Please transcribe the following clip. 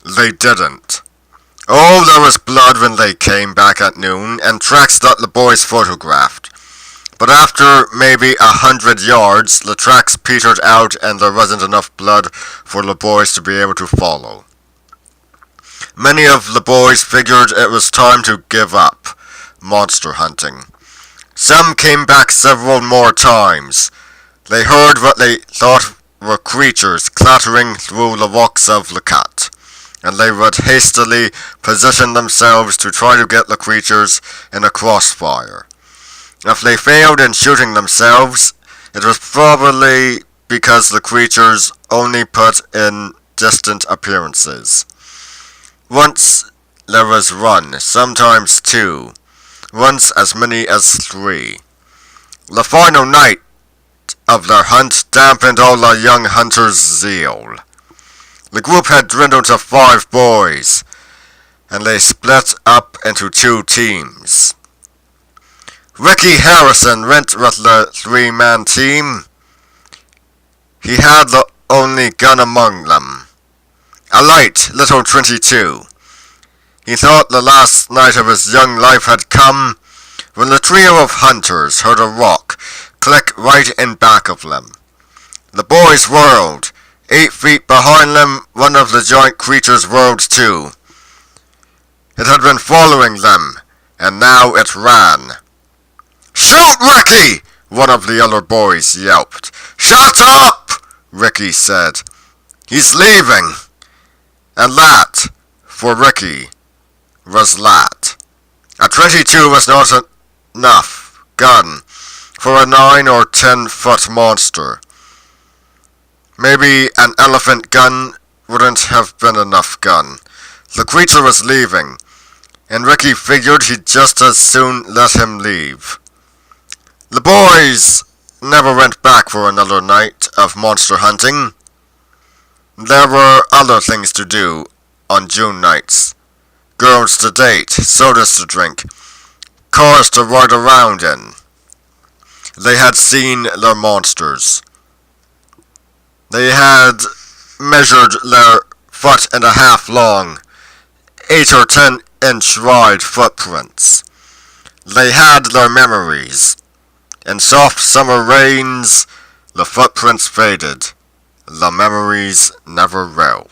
They didn't. Oh, there was blood when they came back at noon, and tracks that the boys photographed. But after maybe 100 yards, the tracks petered out and there wasn't enough blood for the boys to be able to follow. Many of the boys figured it was time to give up monster hunting. Some came back several more times. They heard what they thought were creatures clattering through the walks of the cut, and they would hastily position themselves to try to get the creatures in a crossfire. If they failed in shooting themselves, it was probably because the creatures only put in distant appearances. Once there was one, sometimes two, once as many as three. The final night of their hunt dampened all the young hunters' zeal. The group had dwindled to 5 boys, and they split up into 2 teams. Ricky Harrison went with the 3-man team. He had the only gun among them, a light little .22. He thought the last night of his young life had come when the trio of hunters heard a rock click right in back of them. The boys whirled. 8 feet behind them, one of the giant creatures whirled too. It had been following them, and now it ran. "Shoot, Ricky!" one of the other boys yelped. "Shut up!" Ricky said. "He's leaving." And that, for Ricky, was that. A .22 was not enough gun for a 9 or 10-foot monster. Maybe an elephant gun wouldn't have been enough gun. The creature was leaving, and Ricky figured he'd just as soon let him leave. The boys never went back for another night of monster hunting. There were other things to do on June nights. Girls to date, sodas to drink, cars to ride around in. They had seen their monsters. They had measured their 1.5 foot long, 8 or 10-inch wide footprints. They had their memories. In soft summer rains, the footprints faded. The memories never will.